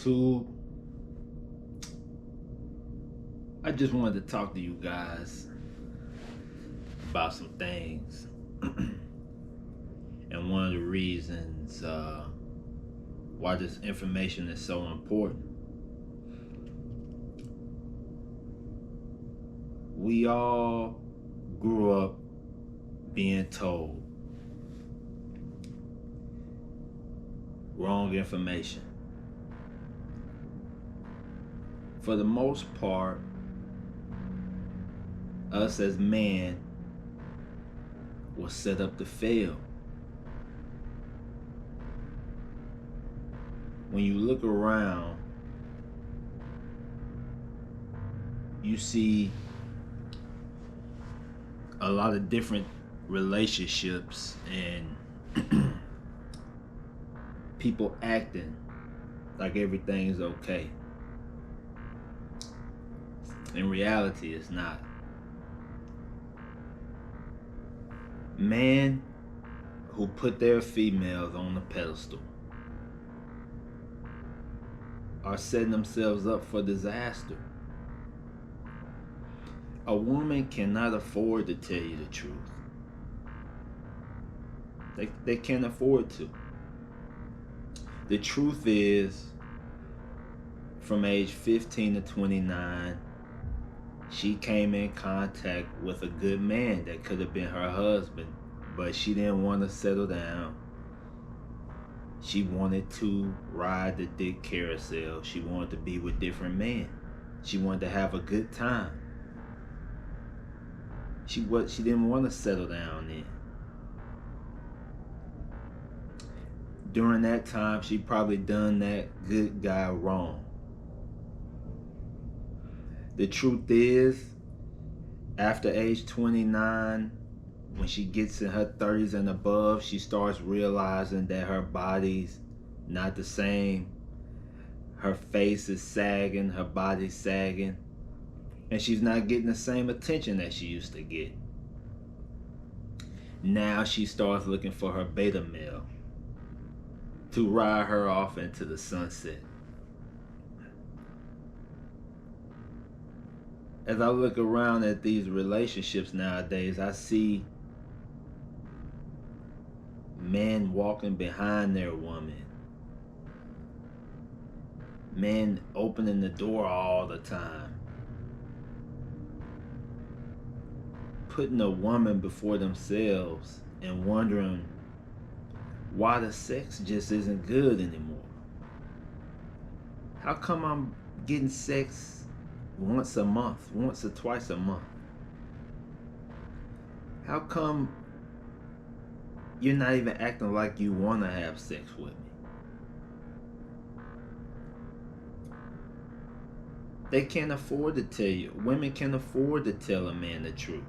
YouTube. I just wanted to talk to you guys about some things. And one of the reasons why this information is so important. We all grew up being told wrong information. For the most part, us as men was set up to fail. When you look around, you see a lot of different relationships and people acting like everything's okay. In reality, it's not. Men who put their females on the pedestal are setting themselves up for disaster. A woman cannot afford to tell you the truth. They can't afford to. The truth is, from age 15 to 29, she came in contact with a good man that could have been her husband, but she didn't want to settle down. She wanted to ride the dick carousel. She wanted to be with different men. She wanted to have a good time. She didn't want to settle down then. During that time, she probably done that good guy wrong. The truth is, after age 29, when she gets in her 30s and above, she starts realizing that her body's not the same. Her face is sagging, her body's sagging, and she's not getting the same attention that she used to get. Now she starts looking for her beta male to ride her off into the sunset. As I look around at these relationships nowadays, I see men walking behind their woman. Men opening the door all the time. Putting a woman before themselves and wondering why the sex just isn't good anymore. How come I'm getting sex once a month, once or twice a month? How come you're not even acting like you want to have sex with me? They can't afford to tell you. Women can't afford to tell a man the truth.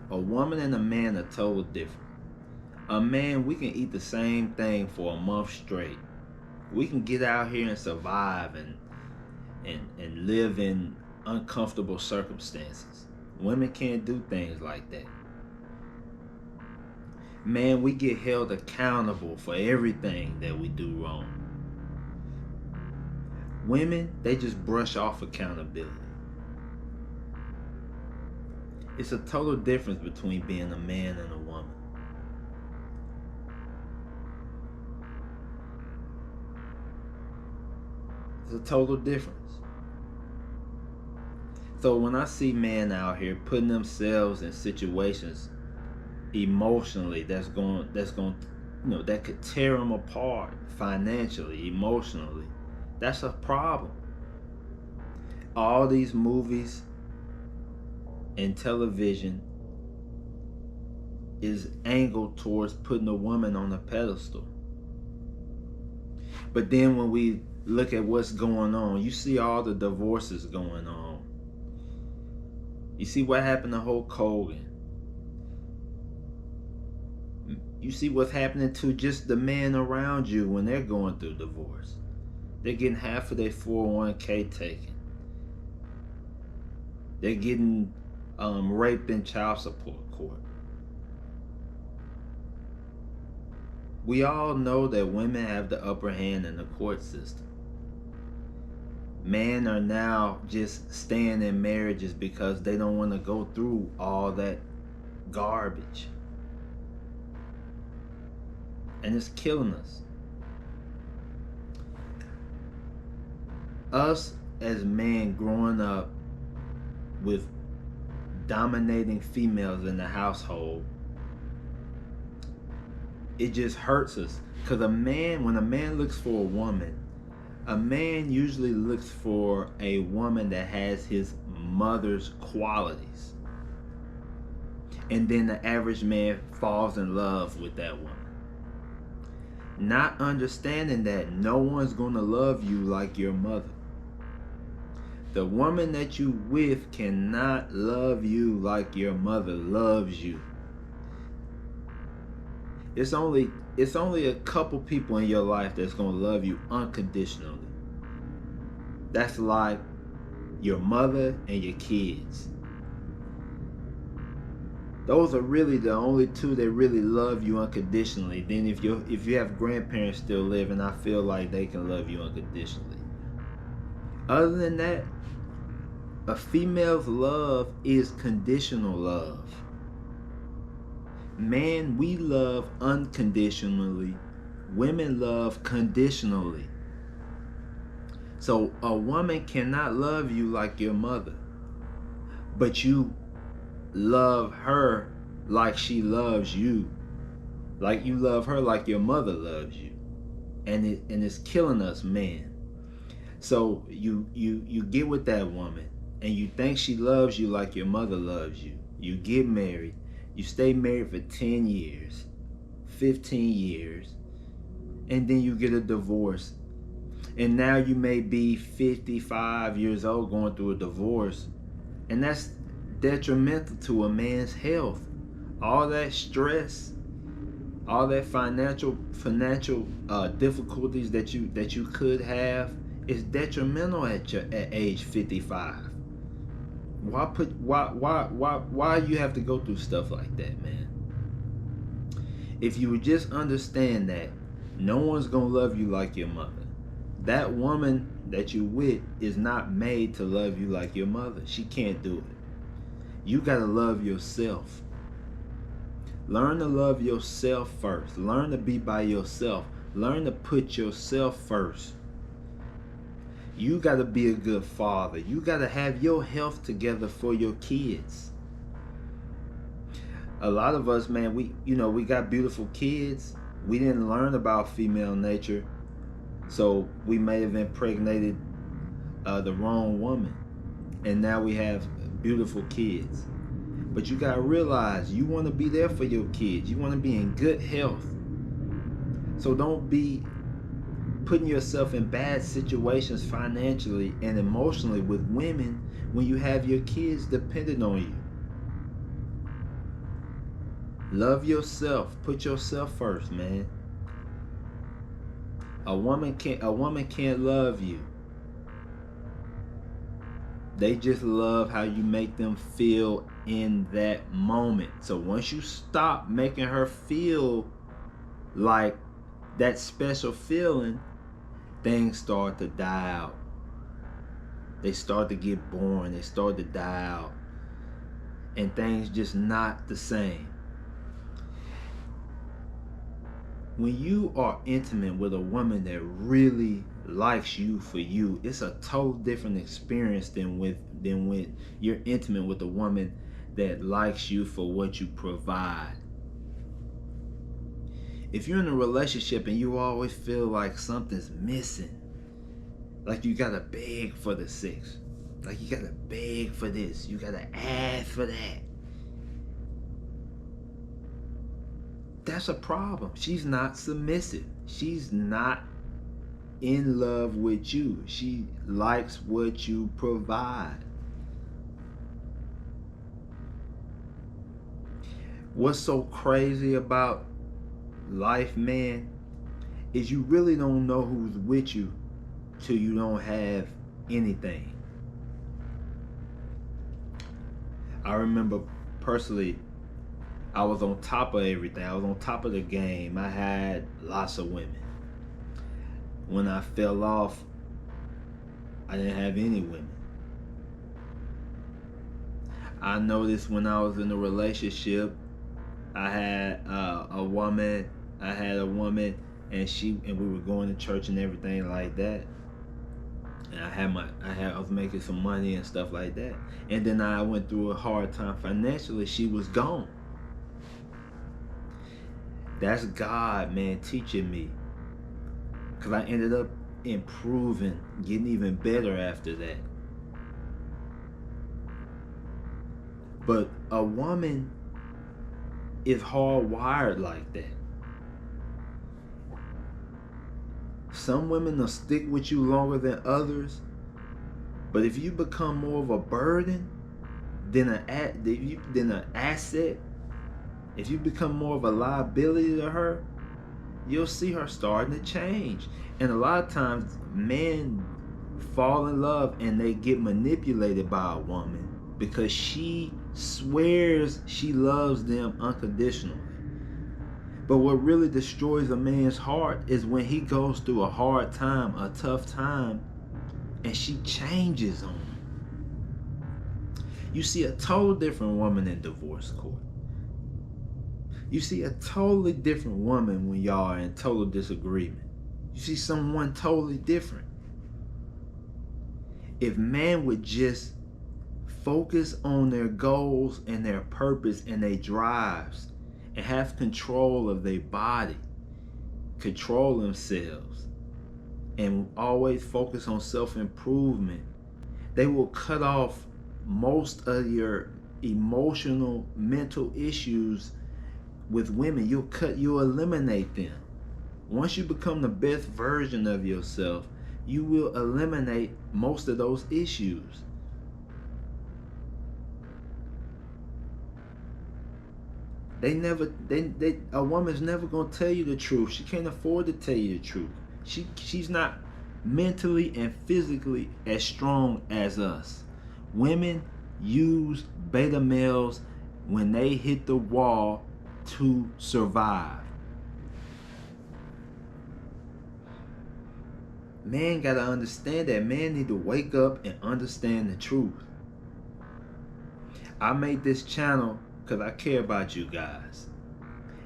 A woman and a man are totally different. A man, we can eat the same thing for a month straight. We can get out here and survive and live in uncomfortable circumstances. Women can't do things like that. Man, we get held accountable for everything that we do wrong. Women, they just brush off accountability. It's a total difference between being a man and a woman. It's a total difference. So when I see men out here putting themselves in situations emotionally that could tear them apart financially, emotionally, that's a problem. All these movies and television is angled towards putting a woman on a pedestal. But then when we look at what's going on, you see all the divorces going on. You see what happened to Hulk Hogan. You see what's happening to just the men around you when they're going through divorce. They're getting half of their 401k taken. They're getting raped in child support court. We all know that women have the upper hand in the court system. Men are now just staying in marriages because they don't want to go through all that garbage. And it's killing us. Us as men growing up with dominating females in the household, it just hurts us. Because when a man looks for a woman, a man usually looks for a woman that has his mother's qualities. And then the average man falls in love with that woman. Not understanding that no one's going to love you like your mother. The woman that you with cannot love you like your mother loves you. It's only a couple people in your life that's going to love you unconditionally. That's like your mother and your kids. Those are really the only two that really love you unconditionally. Then if you have grandparents still living, I feel like they can love you unconditionally. Other than that, a female's love is conditional love. Man, we love unconditionally. Women love conditionally. So a woman cannot love you like your mother, but you love her like she loves you, like you love her like your mother loves you, and it's killing us, man. So you get with that woman, and you think she loves you like your mother loves you. You get married, you stay married for 10 years, 15 years, and then you get a divorce. And now you may be 55 years old going through a divorce, and that's detrimental to a man's health. All that stress, all that financial difficulties that you could have is detrimental at age 55. Why you have to go through stuff like that, man? If you would just understand that no one's gonna love you like your mother. That woman that you with is not made to love you like your mother. She can't do it. You gotta love yourself. Learn to love yourself first. Learn to be by yourself. Learn to put yourself first. You gotta be a good father. You gotta have your health together for your kids. A lot of us, man, we got beautiful kids. We didn't learn about female nature, so we may have impregnated the wrong woman, and now we have beautiful kids. But you gotta realize you want to be there for your kids. You want to be in good health. So don't be putting yourself in bad situations financially and emotionally with women when you have your kids dependent on you. Love yourself. Put yourself first, man. A woman can't love you. They just love how you make them feel in that moment. So once you stop making her feel like that special feeling, things start to die out. They start to get boring. They start to die out. And things just not the same. When you are intimate with a woman that really likes you for you, it's a total different experience than when you're intimate with a woman that likes you for what you provide. If you're in a relationship and you always feel like something's missing, like you gotta beg for the sex, like you gotta beg for this, you gotta ask for that, that's a problem. She's not submissive. She's not in love with you. She likes what you provide. What's so crazy about life, man, is you really don't know who's with you till you don't have anything. I remember personally, I was on top of everything. I was on top of the game. I had lots of women. When I fell off, I didn't have any women. I noticed when I was in a relationship, I had a woman. I had a woman, and we were going to church and everything like that. And I was making some money and stuff like that. And then I went through a hard time financially. She was gone. That's God, man, teaching me. Because I ended up improving, getting even better after that. But a woman is hardwired like that. Some women will stick with you longer than others. But if you become more of a burden than an asset, if you become more of a liability to her, you'll see her starting to change. And a lot of times men fall in love and they get manipulated by a woman because she swears she loves them unconditionally. But what really destroys a man's heart is when he goes through a hard time, a tough time, and she changes on him. You see a total different woman in divorce court. You see a totally different woman when y'all are in total disagreement. You see someone totally different. If man would just focus on their goals and their purpose and their drives and have control of their body, control themselves, and always focus on self-improvement, they will cut off most of your emotional, mental issues with women. You'll eliminate them. Once you become the best version of yourself, you will eliminate most of those issues. A woman's never gonna tell you the truth. She can't afford to tell you the truth. She's not mentally and physically as strong as us. Women use beta males when they hit the wall to survive. Man gotta understand that. Man need to wake up and understand the truth. I made this channel because I care about you guys.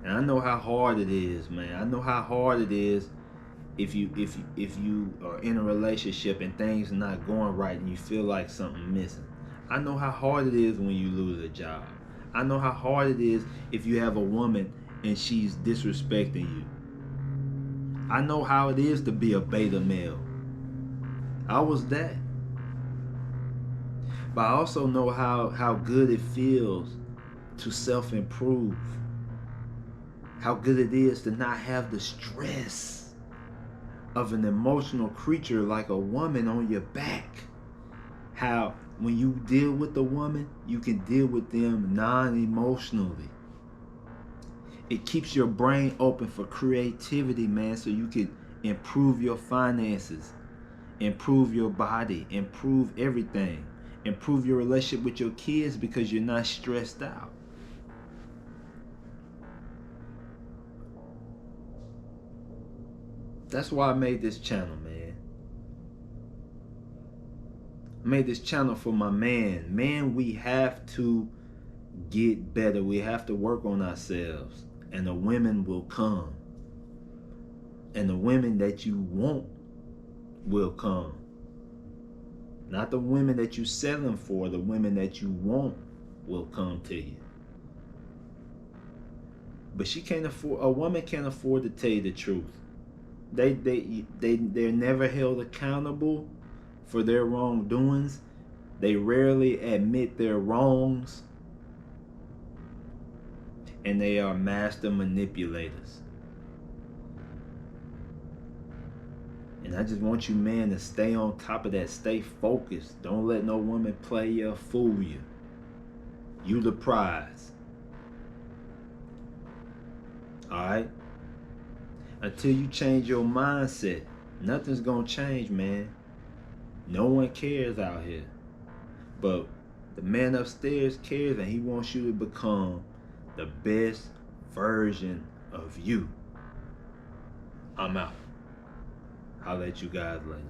And I know how hard it is, man. I know how hard it is if you are in a relationship and things are not going right and you feel like something's missing. I know how hard it is when you lose a job. I know how hard it is if you have a woman and she's disrespecting you. I know how it is to be a beta male. I was that. But I also know how good it feels to self-improve. How good it is to not have the stress of an emotional creature like a woman on your back. How when you deal with a woman, you can deal with them non-emotionally. It keeps your brain open for creativity, man, so you can improve your finances, improve your body, improve everything. Improve your relationship with your kids because you're not stressed out. That's why I made this channel, man. I made this channel for my man. Man, we have to get better. We have to work on ourselves. And the women will come. And the women that you want will come. Not the women that you settling for, the women that you want will come to you. But a woman can't afford to tell you the truth. They're never held accountable for their wrongdoings. They rarely admit their wrongs. And they are master manipulators. And I just want you, man, to stay on top of that. Stay focused. Don't let no woman play you or fool you. You the prize. Alright? Until you change your mindset, nothing's gonna change, man. No one cares out here. But the man upstairs cares, and he wants you to become the best version of you. I'm out. I'll let you guys later.